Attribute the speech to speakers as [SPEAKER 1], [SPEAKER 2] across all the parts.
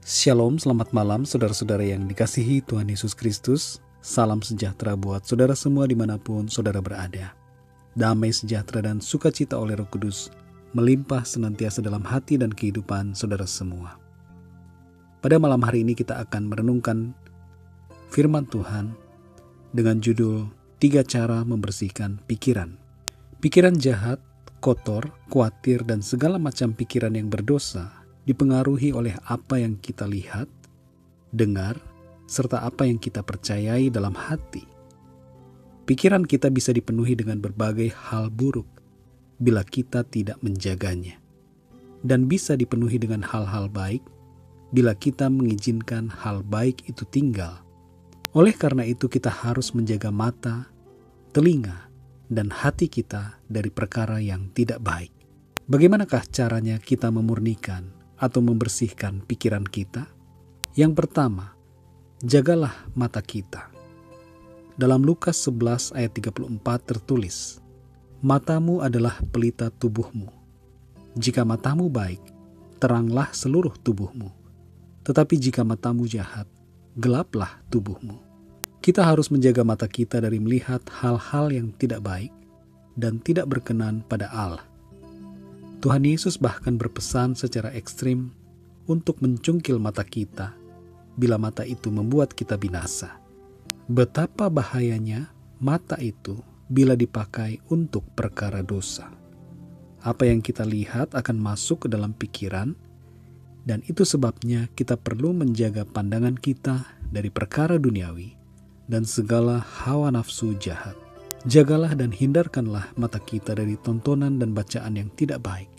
[SPEAKER 1] Shalom, selamat malam saudara-saudara yang dikasihi Tuhan Yesus Kristus. Salam sejahtera buat saudara semua dimanapun saudara berada. Damai sejahtera dan sukacita oleh Roh Kudus melimpah senantiasa dalam hati dan kehidupan saudara semua. Pada malam hari ini kita akan merenungkan firman Tuhan dengan judul 3 cara membersihkan pikiran. Pikiran jahat, kotor, khawatir, dan segala macam pikiran yang berdosa dipengaruhi oleh apa yang kita lihat, dengar, serta apa yang kita percayai dalam hati. Pikiran kita bisa dipenuhi dengan berbagai hal buruk bila kita tidak menjaganya, dan bisa dipenuhi dengan hal-hal baik bila kita mengizinkan hal baik itu tinggal. Oleh karena itu kita harus menjaga mata, telinga, dan hati kita dari perkara yang tidak baik. Bagaimanakah caranya kita memurnikan atau membersihkan pikiran kita? Yang pertama, jagalah mata kita. Dalam Lukas 11 ayat 34 tertulis, "Matamu adalah pelita tubuhmu. Jika matamu baik, teranglah seluruh tubuhmu. Tetapi jika matamu jahat, gelaplah tubuhmu." Kita harus menjaga mata kita dari melihat hal-hal yang tidak baik dan tidak berkenan pada Allah. Tuhan Yesus bahkan berpesan secara ekstrim untuk mencungkil mata kita bila mata itu membuat kita binasa. Betapa bahayanya mata itu bila dipakai untuk perkara dosa. Apa yang kita lihat akan masuk ke dalam pikiran, dan itu sebabnya kita perlu menjaga pandangan kita dari perkara duniawi dan segala hawa nafsu jahat. Jagalah dan hindarkanlah mata kita dari tontonan dan bacaan yang tidak baik.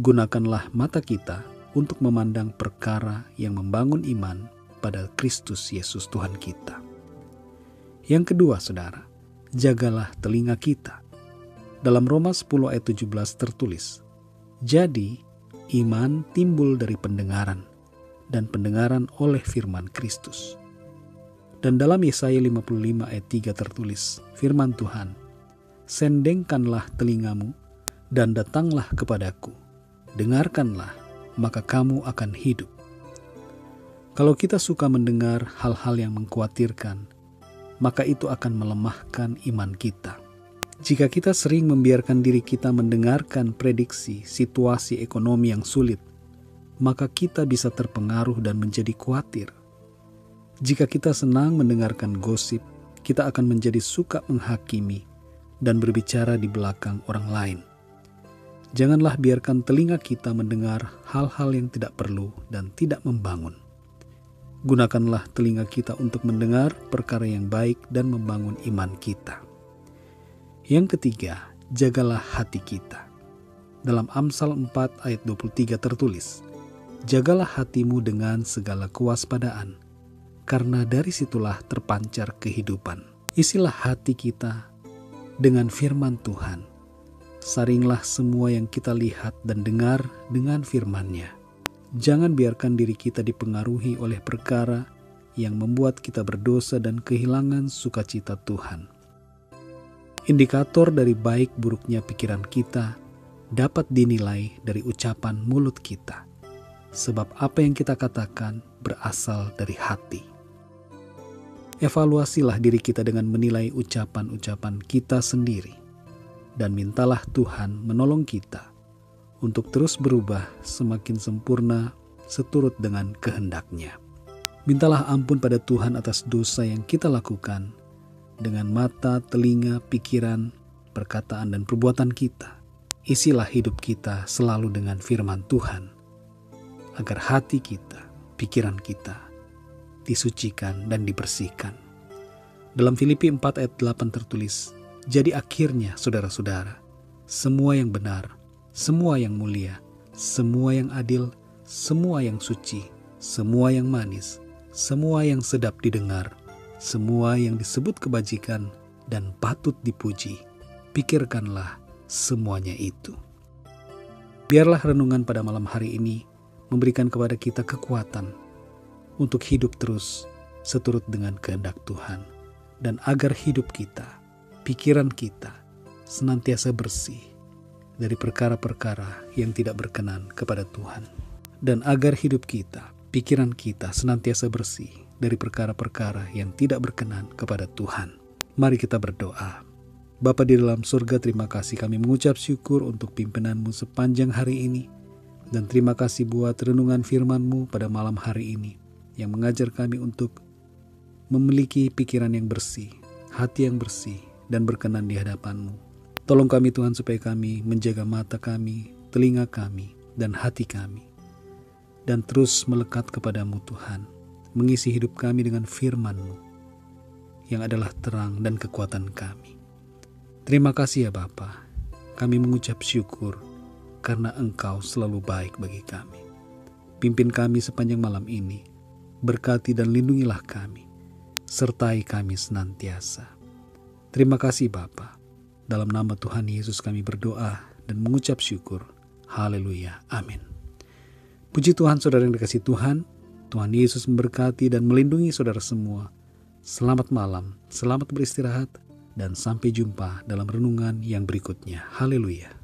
[SPEAKER 1] Gunakanlah mata kita untuk memandang perkara yang membangun iman pada Kristus Yesus Tuhan kita. Yang kedua, saudara, jagalah telinga kita. Dalam Roma 10 ayat 17 tertulis, "Jadi iman timbul dari pendengaran, dan pendengaran oleh firman Kristus." Dan dalam Yesaya 55 ayat 3 tertulis, firman Tuhan, "Sendengkanlah telingamu dan datanglah kepadaku. Dengarkanlah, maka kamu akan hidup." Kalau kita suka mendengar hal-hal yang mengkhawatirkan, maka itu akan melemahkan iman kita. Jika kita sering membiarkan diri kita mendengarkan prediksi situasi ekonomi yang sulit, maka kita bisa terpengaruh dan menjadi khawatir. Jika kita senang mendengarkan gosip, kita akan menjadi suka menghakimi dan berbicara di belakang orang lain. Janganlah biarkan telinga kita mendengar hal-hal yang tidak perlu dan tidak membangun. Gunakanlah telinga kita untuk mendengar perkara yang baik dan membangun iman kita. Yang ketiga, jagalah hati kita. Dalam Amsal 4 ayat 23 tertulis, "Jagalah hatimu dengan segala kewaspadaan, karena dari situlah terpancar kehidupan." Isilah hati kita dengan firman Tuhan. Saringlah semua yang kita lihat dan dengar dengan firman-Nya. Jangan biarkan diri kita dipengaruhi oleh perkara yang membuat kita berdosa dan kehilangan sukacita Tuhan. Indikator dari baik buruknya pikiran kita dapat dinilai dari ucapan mulut kita, sebab apa yang kita katakan berasal dari hati. Evaluasilah diri kita dengan menilai ucapan-ucapan kita sendiri, dan mintalah Tuhan menolong kita untuk terus berubah semakin sempurna seturut dengan kehendak-Nya. Mintalah ampun pada Tuhan atas dosa yang kita lakukan dengan mata, telinga, pikiran, perkataan, dan perbuatan kita. Isilah hidup kita selalu dengan firman Tuhan, agar hati kita, pikiran kita disucikan dan dibersihkan. Dalam Filipi 4 ayat 8 tertulis, "Jadi akhirnya saudara-saudara, semua yang benar, semua yang mulia, semua yang adil, semua yang suci, semua yang manis, semua yang sedap didengar, semua yang disebut kebajikan dan patut dipuji, pikirkanlah semuanya itu." Biarlah renungan pada malam hari ini memberikan kepada kita kekuatan untuk hidup terus seturut dengan kehendak Tuhan, dan agar hidup kita, pikiran kita senantiasa bersih dari perkara-perkara yang tidak berkenan kepada Tuhan. dan agar hidup kita pikiran kita senantiasa bersih dari perkara-perkara yang tidak berkenan kepada Tuhan. Mari kita berdoa. Bapa di dalam surga, terima kasih, kami mengucap syukur untuk pimpinanmu sepanjang hari ini. Dan terima kasih buat renungan firman-Mu pada malam hari ini yang mengajar kami untuk memiliki pikiran yang bersih, hati yang bersih, dan berkenan di hadapan-Mu. Tolong kami Tuhan supaya kami menjaga mata kami, telinga kami, dan hati kami. Dan terus melekat kepadamu Tuhan, mengisi hidup kami dengan firman-Mu yang adalah terang dan kekuatan kami. Terima kasih ya Bapa, kami mengucap syukur karena Engkau selalu baik bagi kami. Pimpin kami sepanjang malam ini, berkati dan lindungilah kami, sertai kami senantiasa. Terima kasih Bapa, dalam nama Tuhan Yesus kami berdoa dan mengucap syukur. Haleluya, amin. Puji Tuhan, saudara yang dikasihi Tuhan, Tuhan Yesus memberkati dan melindungi saudara semua. Selamat malam, selamat beristirahat, dan sampai jumpa dalam renungan yang berikutnya. Haleluya.